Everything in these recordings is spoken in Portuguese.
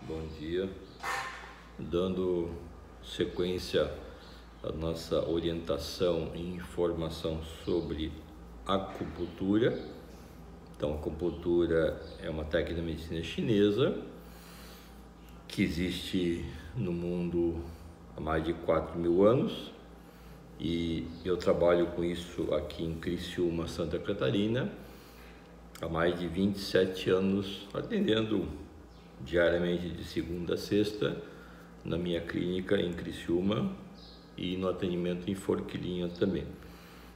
Bom dia. Dando sequência à nossa orientação e informação sobre acupuntura. Então, a acupuntura é uma técnica da medicina chinesa que existe no mundo há mais de 4.000 anos e eu trabalho com isso aqui em Criciúma, Santa Catarina, há mais de 27 anos, atendendo diariamente de segunda a sexta na minha clínica em Criciúma e no atendimento em Forquilinha também.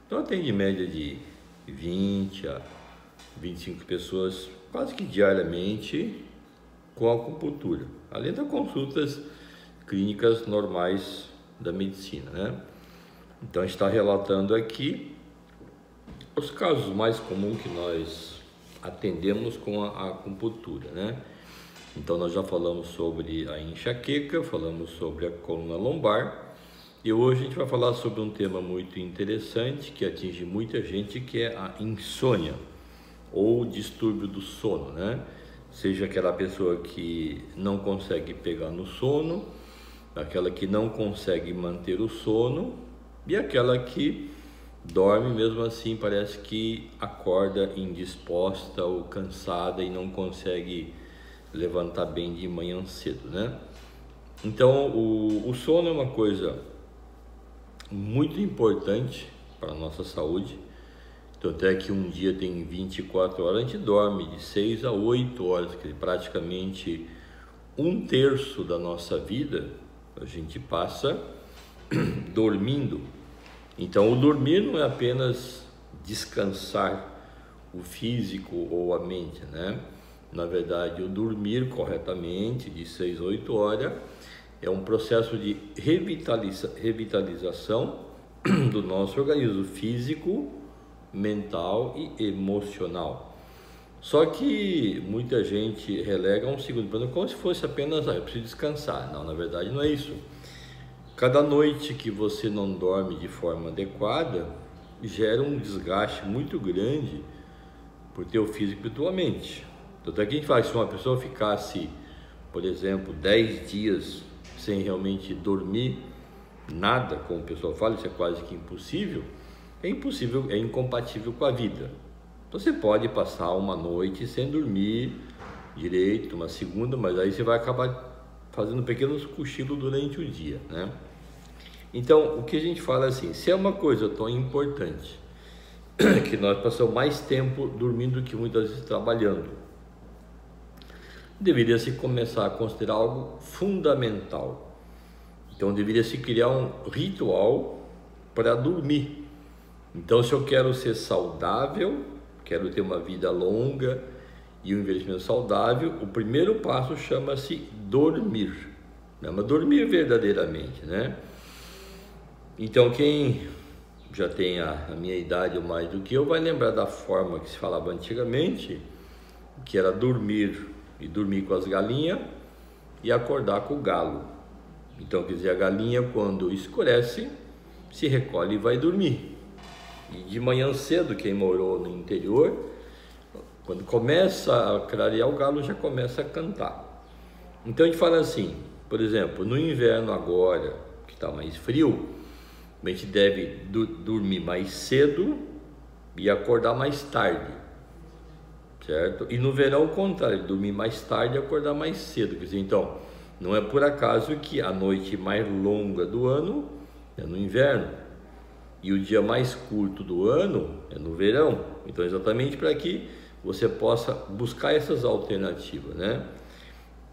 Então atende em média de 20 a 25 pessoas quase que diariamente com acupuntura, além das consultas clínicas normais da medicina, né? Então a gente está relatando aqui os casos mais comuns que nós atendemos com a acupuntura, né? Então nós já falamos sobre a enxaqueca, falamos sobre a coluna lombar e hoje a gente vai falar sobre um tema muito interessante que atinge muita gente, que é a insônia ou distúrbio do sono, né? Seja aquela pessoa que não consegue pegar no sono, aquela que não consegue manter o sono e aquela que dorme mesmo assim, parece que acorda indisposta ou cansada e não consegue levantar bem de manhã cedo, né? Então o sono é uma coisa muito importante para a nossa saúde. Então até que um dia tem 24 horas, a gente dorme de 6 a 8 horas, que praticamente 1/3 da nossa vida a gente passa dormindo. Então o dormir não é apenas descansar o físico ou a mente, né? Na verdade, o dormir corretamente de 6 a 8 horas é um processo de revitalização do nosso organismo físico, mental e emocional. Só que muita gente relega um segundo plano como se fosse apenas, eu preciso descansar. Não, na verdade não é isso. Cada noite que você não dorme de forma adequada gera um desgaste muito grande por teu físico e tua mente. Tanto é que a gente fala que se uma pessoa ficasse, por exemplo, 10 dias sem realmente dormir nada, como o pessoal fala, isso é quase que impossível, é incompatível com a vida. Então você pode passar uma noite sem dormir direito, uma segunda, mas aí você vai acabar fazendo pequenos cochilos durante o dia, né? Então, o que a gente fala assim, se é uma coisa tão importante, que nós passamos mais tempo dormindo do que muitas vezes trabalhando, deveria se começar a considerar algo fundamental. Então deveria se criar um ritual para dormir. Então, se eu quero ser saudável, quero ter uma vida longa e um envelhecimento saudável, o primeiro passo chama-se dormir, né? Mas dormir verdadeiramente, né? Então quem já tem a minha idade ou mais do que eu vai lembrar da forma que se falava antigamente, que era dormir e dormir com as galinhas e acordar com o galo. Então, quer dizer, a galinha quando escurece se recolhe e vai dormir. E de manhã cedo, quem morou no interior, quando começa a clarear, o galo já começa a cantar. Então a gente fala assim, por exemplo, no inverno agora, que está mais frio, a gente deve dormir mais cedo e acordar mais tarde. Certo? E no verão, o contrário, dormir mais tarde e acordar mais cedo. Quer dizer, então, não é por acaso que a noite mais longa do ano é no inverno e o dia mais curto do ano é no verão. Então, exatamente para que você possa buscar essas alternativas, né?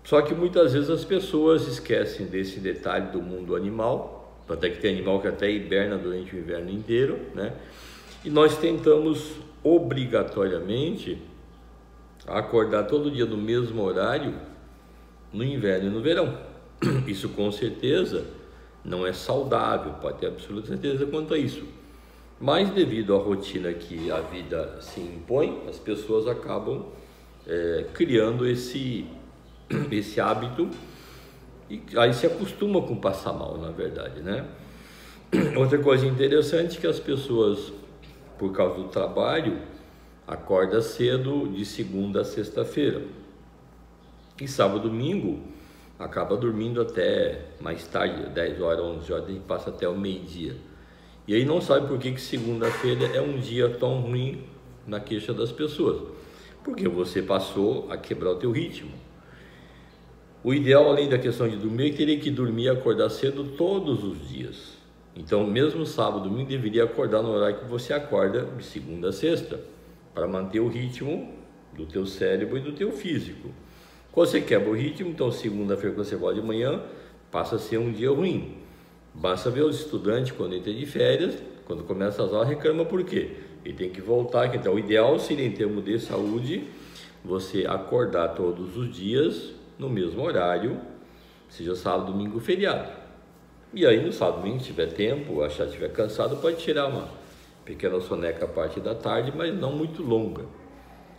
Só que muitas vezes as pessoas esquecem desse detalhe do mundo animal, até que tem animal que até hiberna durante o inverno inteiro, né? E nós tentamos obrigatoriamente acordar todo dia no mesmo horário no inverno e no verão. Isso com certeza não é saudável, pode ter absoluta certeza quanto a isso. Mas devido à rotina que a vida se impõe, as pessoas acabam criando esse hábito e aí se acostuma com passar mal, na verdade, né? Outra coisa interessante é que as pessoas, por causa do trabalho, acorda cedo de segunda a sexta-feira. E sábado e domingo acaba dormindo até mais tarde, 10 horas, 11 horas, a gente passa até o meio-dia. E aí não sabe por que segunda-feira é um dia tão ruim na queixa das pessoas. Porque você passou a quebrar o teu ritmo. O ideal, além da questão de dormir, é que teria que dormir e acordar cedo todos os dias. Então, mesmo sábado, domingo, deveria acordar no horário que você acorda de segunda a sexta, para manter o ritmo do teu cérebro e do teu físico. Quando você quebra o ritmo, então segunda-feira quando você volta de manhã, passa a ser um dia ruim. Basta ver os estudantes quando entram de férias, quando começa as aulas, reclama por quê? Ele tem que voltar. Então, o ideal seria, em termos de saúde, você acordar todos os dias no mesmo horário, seja sábado, domingo, feriado. E aí, no sábado, domingo, se tiver tempo, achar que estiver cansado, pode tirar uma pequena soneca a parte da tarde, mas não muito longa.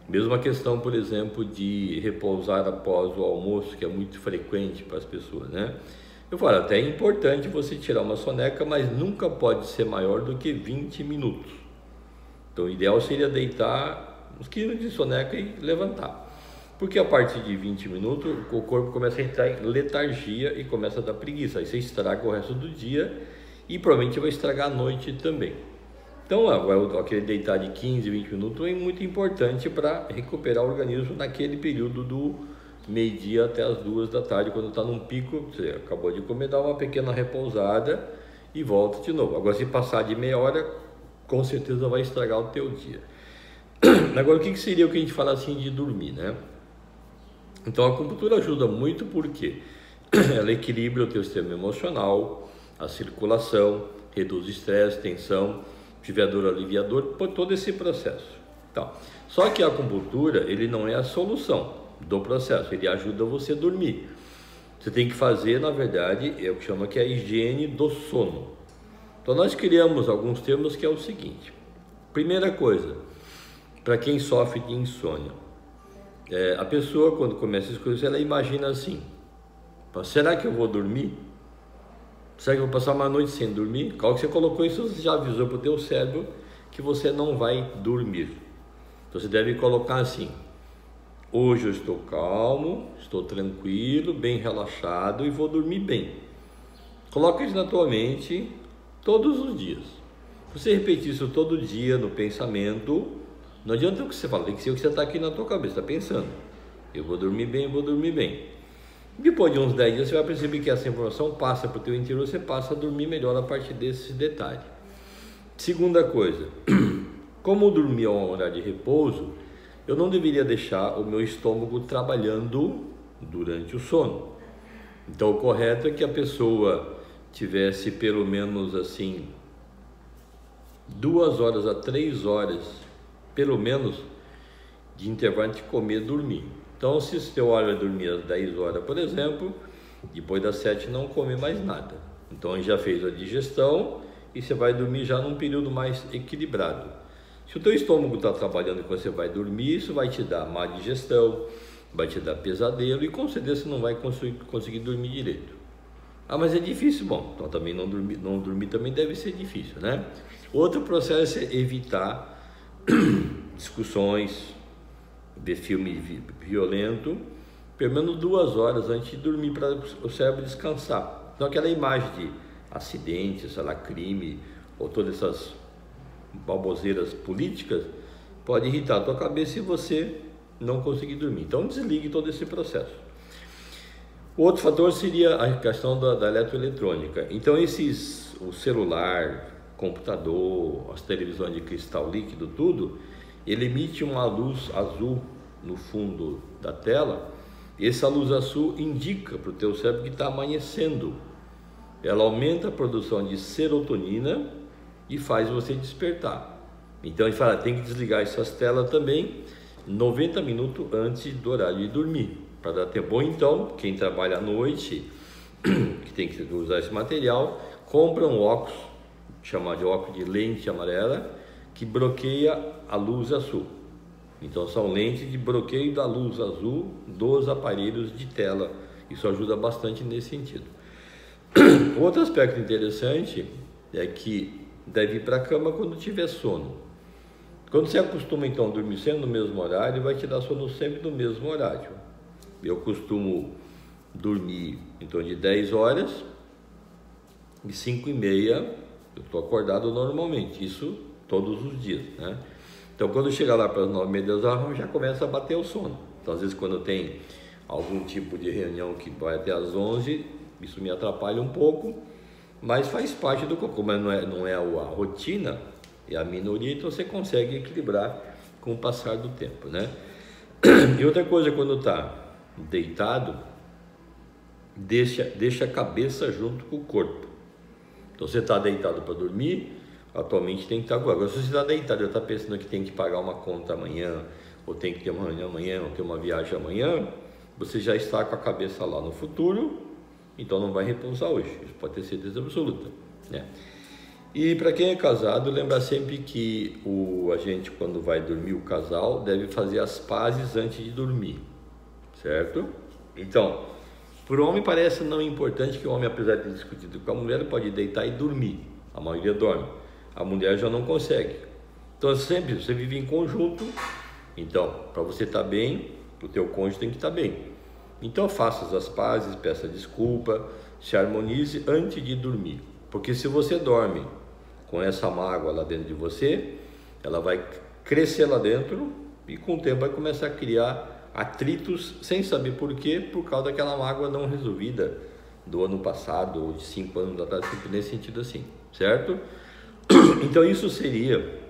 Mesmo a questão, por exemplo, de repousar após o almoço, que é muito frequente para as pessoas, né? Eu falo, até é importante você tirar uma soneca, mas nunca pode ser maior do que 20 minutos. Então, o ideal seria deitar uns 15 minutos de soneca e levantar. Porque a partir de 20 minutos, o corpo começa a entrar em letargia e começa a dar preguiça. Aí você estraga o resto do dia e provavelmente vai estragar a noite também. Então, aquele deitar de 15, 20 minutos é muito importante para recuperar o organismo naquele período do meio-dia até as 2 da tarde, quando está num pico, você acabou de comer, dá uma pequena repousada e volta de novo. Agora, se passar de meia hora, com certeza vai estragar o teu dia. Agora, o que seria o que a gente fala assim de dormir, né? Então, a acupuntura ajuda muito porque ela equilibra o teu sistema emocional, a circulação, reduz estresse, tensão, tiver dor aliviador, por todo esse processo. Então, só que a acupuntura, ele não é a solução do processo, ele ajuda você a dormir. Você tem que fazer, na verdade, é o que chama que é a higiene do sono. Então, nós criamos alguns termos que é o seguinte. Primeira coisa, para quem sofre de insônia, a pessoa, quando começa a escurecer, ela imagina assim: será que eu vou dormir? Será que eu vou passar uma noite sem dormir? Qual que você colocou isso, você já avisou para o teu cérebro que você não vai dormir. Então, você deve colocar assim: hoje eu estou calmo, estou tranquilo, bem relaxado e vou dormir bem. Coloca isso na tua mente todos os dias. Se você repetir isso todo dia no pensamento, não adianta o que você fala, tem que ser o que você está aqui na tua cabeça, está pensando: eu vou dormir bem, eu vou dormir bem. Depois de uns 10 dias você vai perceber que essa informação passa para o teu interior, você passa a dormir melhor a partir desses detalhes. Segunda coisa, como dormir a um horário de repouso, eu não deveria deixar o meu estômago trabalhando durante o sono. Então, o correto é que a pessoa tivesse pelo menos assim 2 horas a 3 horas, pelo menos, de intervalo de comer e dormir. Então, se o seu horário é dormir às 10 horas, por exemplo, depois das 7 não come mais nada. Então, já fez a digestão e você vai dormir já num período mais equilibrado. Se o teu estômago está trabalhando e você vai dormir, isso vai te dar má digestão, vai te dar pesadelo e com certeza você não vai conseguir dormir direito. Ah, mas é difícil. Bom, então também não dormir também deve ser difícil, né? Outro processo é evitar discussões, ver filme violento, pelo menos 2 horas antes de dormir, para o cérebro descansar. Então, aquela imagem de acidente, sei lá, crime, ou todas essas baboseiras políticas, pode irritar a tua cabeça se você não conseguir dormir. Então, desligue todo esse processo. O outro fator seria a questão da eletroeletrônica. Então, o celular, computador, as televisões de cristal líquido, tudo, ele emite uma luz azul no fundo da tela. Essa luz azul indica para o teu cérebro que está amanhecendo. Ela aumenta a produção de serotonina e faz você despertar. Então ele fala, tem que desligar essas telas também 90 minutos antes do horário de dormir, para dar tempo. Bom, então, quem trabalha à noite, que tem que usar esse material, compra um óculos, chamado de óculos de lente amarela, que bloqueia a luz azul. Então são lentes de bloqueio da luz azul dos aparelhos de tela. Isso ajuda bastante nesse sentido. Outro aspecto interessante é que deve ir para a cama quando tiver sono. Quando você acostuma então a dormir sempre no mesmo horário, vai te dar sono sempre no mesmo horário. Eu costumo dormir em torno de 10 horas e 5h30 eu estou acordado normalmente, isso todos os dias, né? Então quando chegar lá para as 9h30 já começa a bater o sono. Então às vezes quando tem algum tipo de reunião que vai até às 11, isso me atrapalha um pouco, mas faz parte do corpo, mas não é a rotina, é a minoria, então você consegue equilibrar com o passar do tempo, né? E outra coisa, quando está deitado, deixa a cabeça junto com o corpo. Então você está deitado para dormir, atualmente tem que estar agora. Se você está deitado e está pensando que tem que pagar uma conta amanhã, ou tem que ter uma reunião amanhã, ou ter uma viagem amanhã, você já está com a cabeça lá no futuro, então não vai repousar hoje. Isso pode ter certeza absoluta, né? E para quem é casado, lembra sempre que a gente, quando vai dormir, o casal deve fazer as pazes antes de dormir, certo? Então, para o homem parece não importante que o homem, apesar de ter discutido com a mulher, pode deitar e dormir. A maioria dorme. A mulher já não consegue. Então, sempre você vive em conjunto. Então, para você estar bem, o teu cônjuge tem que estar bem. Então, faça as pazes, peça desculpa, se harmonize antes de dormir. Porque se você dorme com essa mágoa lá dentro de você, ela vai crescer lá dentro e com o tempo vai começar a criar atritos sem saber por quê, por causa daquela mágoa não resolvida do ano passado ou de 5 anos atrás, nesse sentido assim, certo? Então isso seria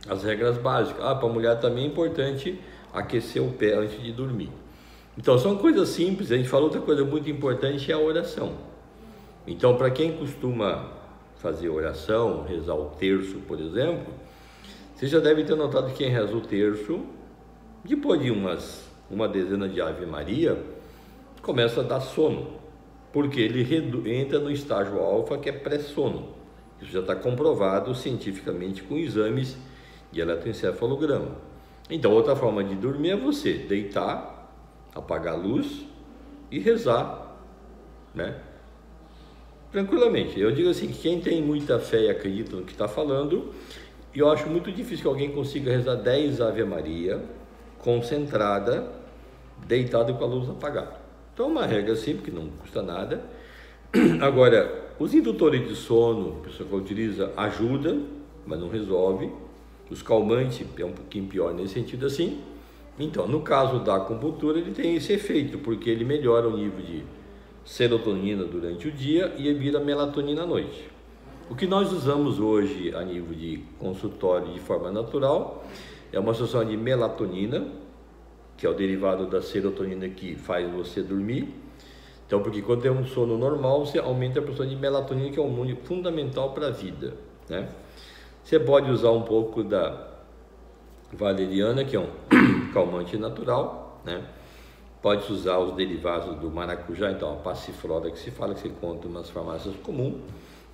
as regras básicas. Para a mulher também é importante aquecer o pé antes de dormir. Então são coisas simples. A gente falou outra coisa muito importante, é a oração. Então para quem costuma fazer oração, rezar o terço, por exemplo, você já deve ter notado que quem reza o terço, depois de uma dezena de Ave Maria, começa a dar sono, porque ele entra no estágio alfa, que é pré-sono. Isso já está comprovado cientificamente com exames de eletroencefalograma. Então, outra forma de dormir é você deitar, apagar a luz e rezar, né? Tranquilamente. Eu digo assim, que quem tem muita fé e acredita no que está falando, eu acho muito difícil que alguém consiga rezar 10 Ave Maria concentrada, deitado com a luz apagada. Então, uma regra simples, que não custa nada. Agora, os indutores de sono, a pessoa que utiliza, ajuda, mas não resolve. Os calmantes é um pouquinho pior nesse sentido assim. Então, no caso da acupuntura, ele tem esse efeito, porque ele melhora o nível de serotonina durante o dia e vira melatonina à noite. O que nós usamos hoje a nível de consultório de forma natural é uma solução de melatonina, que é o derivado da serotonina que faz você dormir. Então, porque quando tem um sono normal, você aumenta a produção de melatonina, que é um hormônio fundamental para a vida, né? Você pode usar um pouco da valeriana, que é um calmante natural, né? Pode usar os derivados do maracujá, então a passiflora que se fala, que se encontra nas farmácias comuns,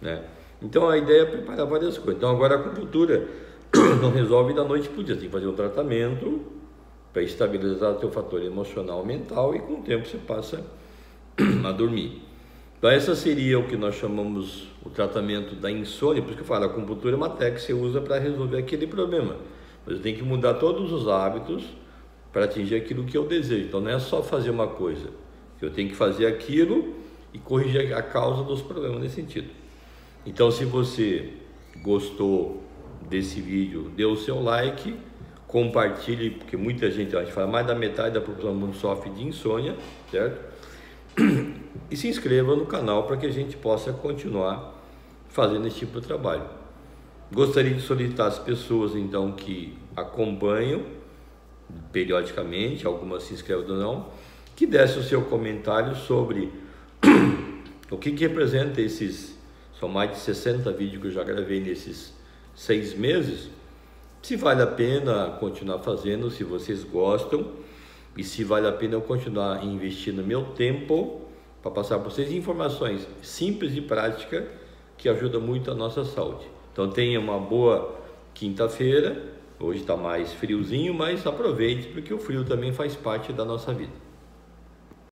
né? Então a ideia é preparar várias coisas. Então agora a acupuntura não resolve da noite para o dia, você tem que fazer um tratamento para estabilizar o teu fator emocional, mental, e com o tempo você passa a dormir. Então essa seria o que nós chamamos o tratamento da insônia. Por isso que eu falo, a acupuntura é uma técnica que você usa para resolver aquele problema, mas eu tenho que mudar todos os hábitos para atingir aquilo que eu desejo. Então não é só fazer uma coisa, eu tenho que fazer aquilo e corrigir a causa dos problemas nesse sentido. Então, se você gostou desse vídeo, dê o seu like, compartilhe, porque muita gente, a gente fala, mais da metade da população do mundo sofre de insônia, certo? E se inscreva no canal para que a gente possa continuar fazendo esse tipo de trabalho. Gostaria de solicitar as pessoas, então, que acompanham periodicamente, algumas se inscrevem ou não, que desse o seu comentário sobre o que representa esses, são mais de 60 vídeos que eu já gravei nesses 6 meses, se vale a pena continuar fazendo, se vocês gostam, e se vale a pena eu continuar investindo meu tempo para passar para vocês informações simples e práticas que ajudam muito a nossa saúde. Então tenha uma boa quinta-feira. Hoje está mais friozinho, mas aproveite, porque o frio também faz parte da nossa vida.